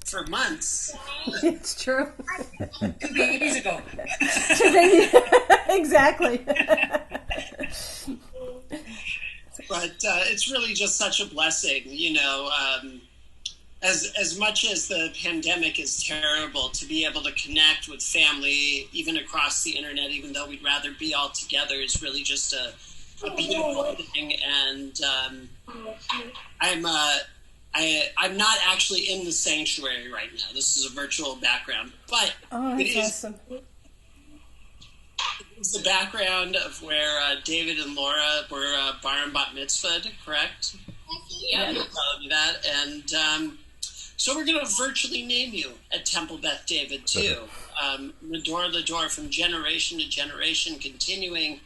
for months. It's true. 2 babies ago. Exactly. But it's really just such a blessing, as much as the pandemic is terrible, to be able to connect with family, even across the internet, even though we'd rather be all together, is really just a beautiful thing. And I'm not actually in the sanctuary right now. This is a virtual background, but that's awesome. It's the background of where David and Laura were bar and bat mitzvahed, correct? Yeah. Telling me that, and so we're going to virtually name you at Temple Beth David too. Lador, from generation to generation, continuing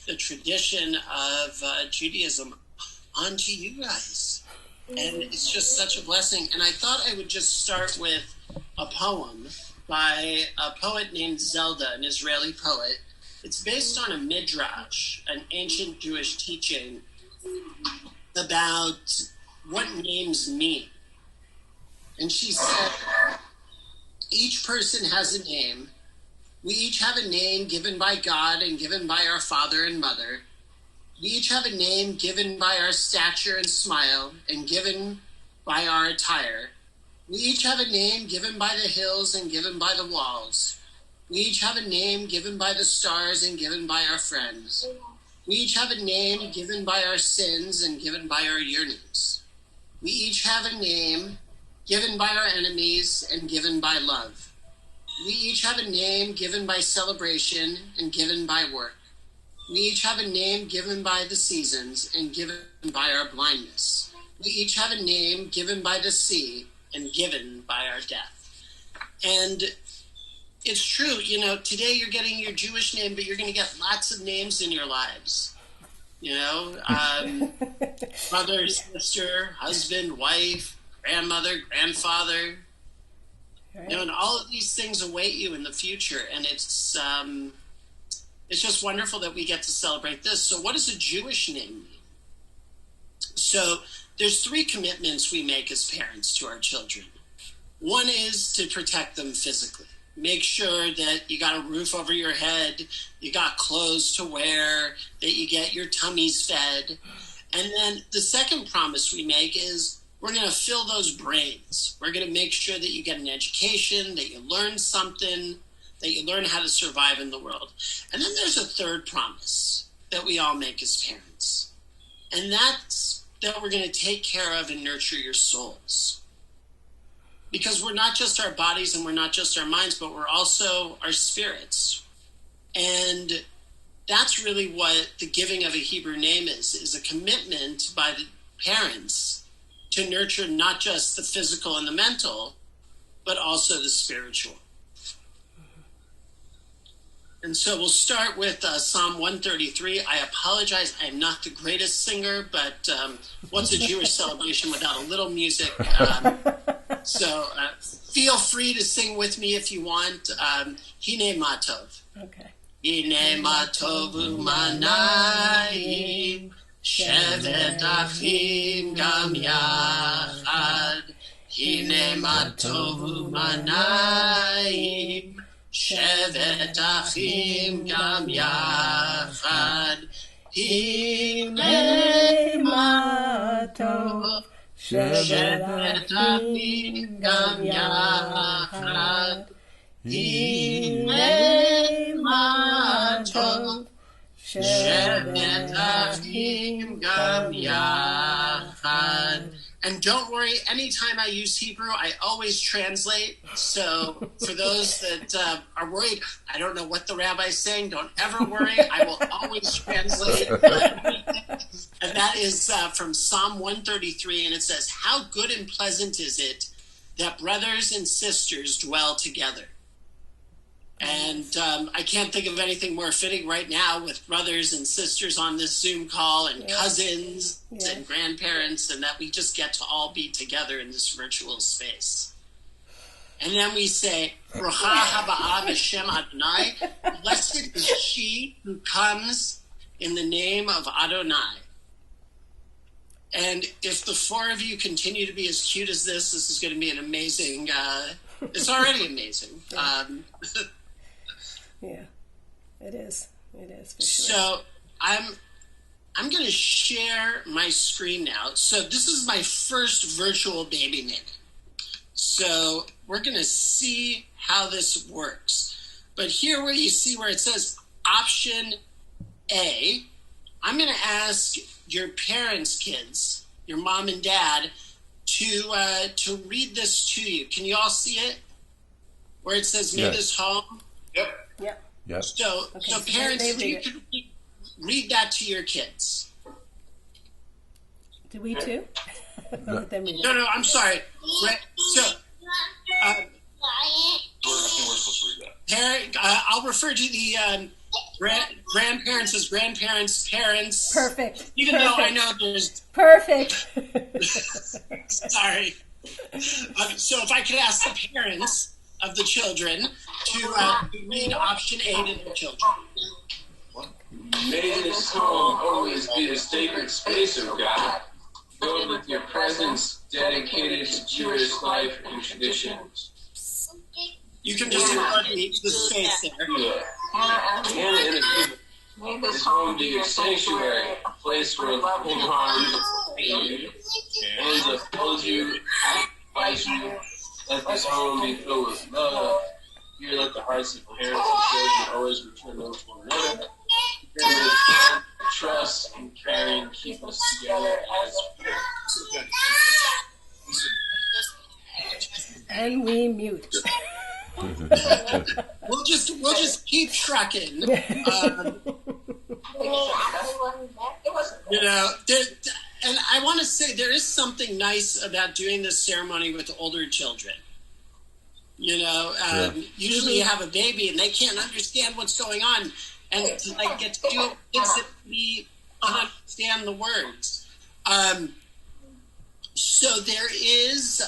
the tradition of Judaism onto you guys. And it's just such a blessing. And I thought I would just start with a poem by a poet named Zelda, an Israeli poet. It's based on a midrash, an ancient Jewish teaching about what names mean. And she said, each person has a name. We each have a name given by God and given by our father and mother. We each have a name given by our stature and smile and given by our attire. We each have a name given by the hills and given by the walls. We each have a name given by the stars and given by our friends. We each have a name given by our sins and given by our yearnings. We each have a name given by our enemies and given by love. We each have a name given by celebration and given by work. We each have a name given by the seasons and given by our blindness. We each have a name given by the sea and given by our death. And it's true, today you're getting your Jewish name, but you're going to get lots of names in your lives. Brother, sister, husband, wife, grandmother, grandfather, and all of these things await you in the future. And it's just wonderful that we get to celebrate this. So what does a Jewish name mean? So there's 3 commitments we make as parents to our children. One is to protect them physically. Make sure that you got a roof over your head, you got clothes to wear, that you get your tummies fed. And then the second promise we make is we're going to fill those brains. We're going to make sure that you get an education, that you learn something, that you learn how to survive in the world. And then there's a third promise that we all make as parents. And that's that we're going to take care of and nurture your souls. Because we're not just our bodies and we're not just our minds, but we're also our spirits. And that's really what the giving of a Hebrew name is a commitment by the parents to nurture not just the physical and the mental, but also the spiritual. And so we'll start with Psalm 133. I apologize, I'm not the greatest singer, but what's a Jewish celebration without a little music? So feel free to sing with me if you want. Hine Matov. Okay. Hine Matov u'manayim, shevet achim gam yachad. Hine Matov u'manayim, shevet achim gam yachad. Hine Matov shevet achim gam yachad. Hine Matov shevet achim gam yachad. And don't worry, anytime I use Hebrew, I always translate. So for those that are worried, I don't know what the rabbi's saying, don't ever worry. I will always translate. And that is from Psalm 133, and it says, "How good and pleasant is it that brothers and sisters dwell together." And I can't think of anything more fitting right now with brothers and sisters on this Zoom call and cousins and grandparents, and that we just get to all be together in this virtual space. And then we say, Bracha haba'ah b'shem Adonai, blessed is she who comes in the name of Adonai. And if the four of you continue to be as cute as this is going to be an amazing, it's already amazing. Yeah, it is. It is, for sure. So I'm going to share my screen now. So this is my first virtual baby name. So we're going to see how this works. But here where you see where it says option A, I'm going to ask your parents' kids, your mom and dad, to read this to you. Can you all see it? Where it says, "Made this home"? Yep. Yep. Yep. So parents, if you could read that to your kids. Do we too? Let them read it. No, I'm sorry. So, I'll refer to the grandparents as grandparents' parents. Perfect. Even though I know there's... Perfect. Sorry. So if I could ask the parents of the children to read option A to their children. May this home always be the sacred space of God, filled with your presence, dedicated to Jewish life and traditions. You can just ignore the space there. May this home be your sanctuary, a place where loving harm hands uphold you, advise you. Let this home be filled with love. Here let the hearts of parents and children always return those to one another. Here with trust and caring keep us together as parents. And we mute. We'll just keep trucking. And I want to say there is something nice about doing this ceremony with older children. Usually you have a baby and they can't understand what's going on, and to get to do it gives it we understand the words. So there is.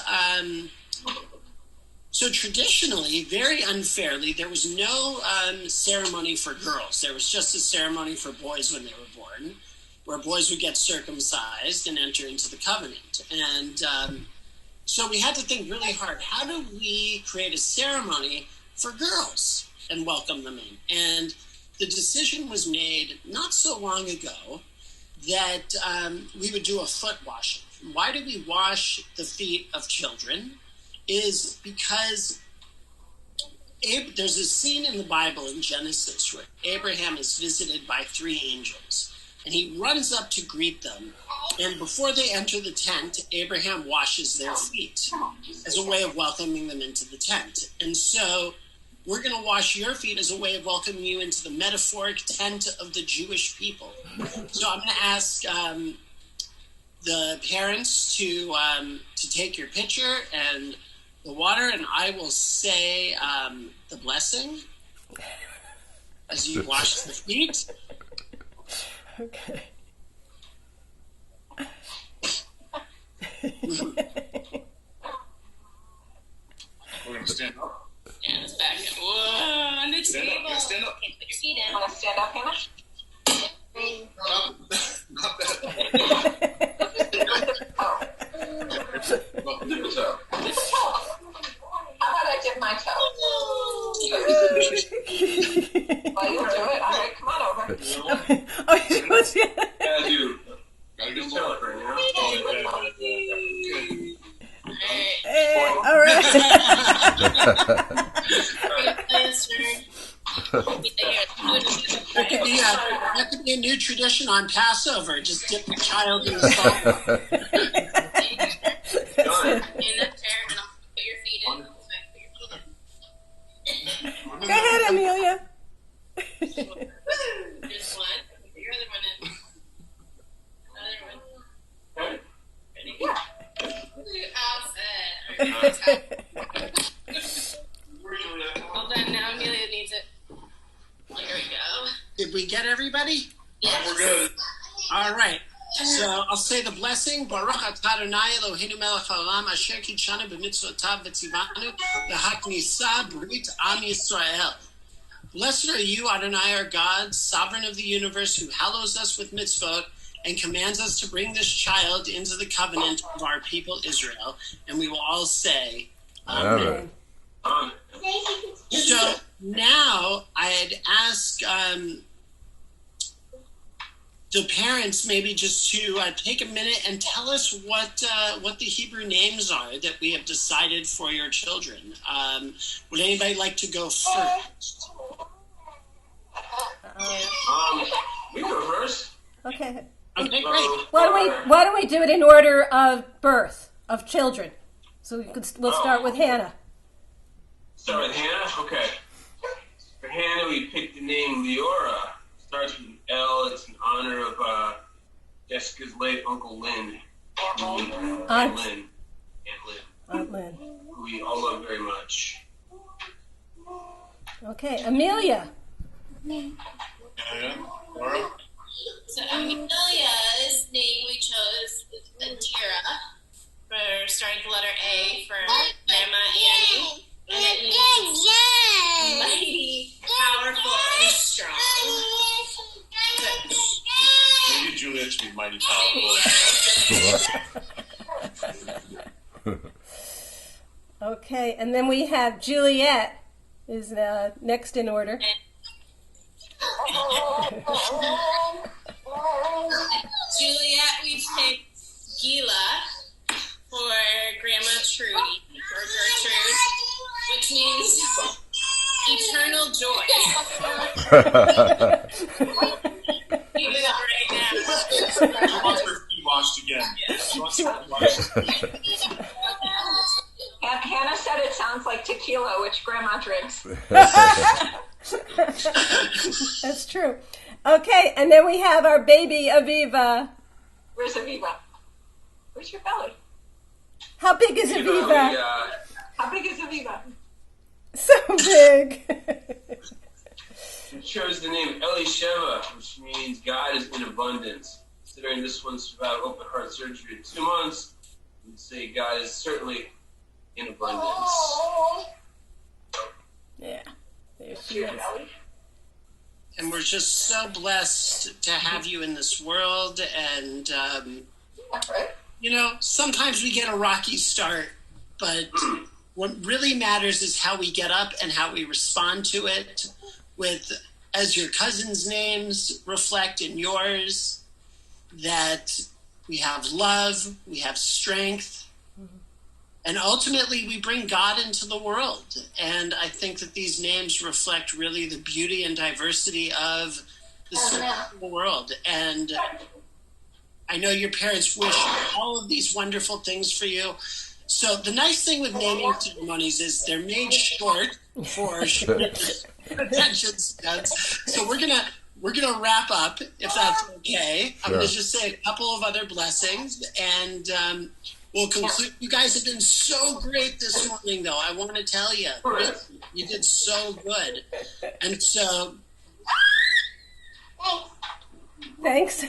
So traditionally, very unfairly, there was no ceremony for girls. There was just a ceremony for boys when they were born, where boys would get circumcised and enter into the covenant. And so we had to think really hard, how do we create a ceremony for girls and welcome them in? And the decision was made not so long ago that we would do a foot washing. Why do we wash the feet of children? Is because there's a scene in the Bible in Genesis where Abraham is visited by 3 angels, and he runs up to greet them, and before they enter the tent, Abraham washes their feet as a way of welcoming them into the tent. And so we're going to wash your feet as a way of welcoming you into the metaphoric tent of the Jewish people. So I'm going to ask the parents to take your pitcher and the water, and I will say the blessing as you wash the feet. Okay. We're going to stand up. And it's back. Whoa, on the Stand table. up. Stand up. Okay, put your feet in. Want to stand up, Hannah? Not that. Dip a toe. How about I dip my toe? Well, you'll do it. All right, come on over. Oh, you want to? Gotta do. Gotta do Just more. tell it right now. Hey, all right. That could be a new tradition on Passover. Just dip the child in the salt. In that chair, and I'll put your feet in. Go ahead, Amelia. Just one. Put your other one in. Another one. Ready? All set. Well done. Now Amelia needs it. Here we go. Did we get everybody? Yes. We're good. All right. So I'll say the blessing. Baruch atah Adonai Eloheinu melech haolam asher kidshanu b'mitzvotav v'tzivanu v'haknisa brit am Yisrael. Blessed are you, Adonai, our God, sovereign of the universe, who hallows us with mitzvot and commands us to bring this child into the covenant of our people Israel. And we will all say, Amen. So now I'd ask the parents maybe just to take a minute and tell us what the Hebrew names are that we have decided for your children. Would anybody like to go first? We go first. Okay. Okay, great. Why don't we do it in order of birth of children? So we'll start with Hannah. Start with Hannah? Okay. For Hannah, we picked the name Leora. Starts with an L. It's in honor of Jessica's late Uncle Lynn. Aunt Lynn. Aunt Lynn. Who we all love very much. Okay, Amelia. Laura? So Amelia's name we chose was Adira, for starting with the letter A for Grandma Annie. And it means mighty, powerful, and strong. Maybe Juliet should be mighty powerful. Okay, and then we have Juliet is next in order. Juliet, we picked Gila for Grandma Trudy, or Gertrude, which means eternal joy. Even right now. She wants her feet washed again. She wants her feet washed. Hannah said it sounds like tequila, which Grandma drinks. That's true. Okay, and then we have our baby Aviva. Where's Aviva? Where's your belly? How big is Aviva? How big is Aviva? So big. We chose the name Elisheva, which means God is in abundance. Considering this one survived open heart surgery in 2 months, we'd say God is certainly in abundance. Yeah, there she is. And we're just so blessed to have you in this world. And, sometimes we get a rocky start, but what really matters is how we get up and how we respond to it, with, as your cousins' names reflect in yours, that we have love, we have strength, and ultimately we bring God into the world. And I think that these names reflect really the beauty and diversity of the world. And I know your parents wish all of these wonderful things for you. So the nice thing with naming ceremonies is they're made short for attention spans. So we're gonna wrap up, if that's okay. I'm gonna just say a couple of other blessings, and we'll conclude. You guys have been so great this morning, though. I want to tell you, you did so good, and so thanks.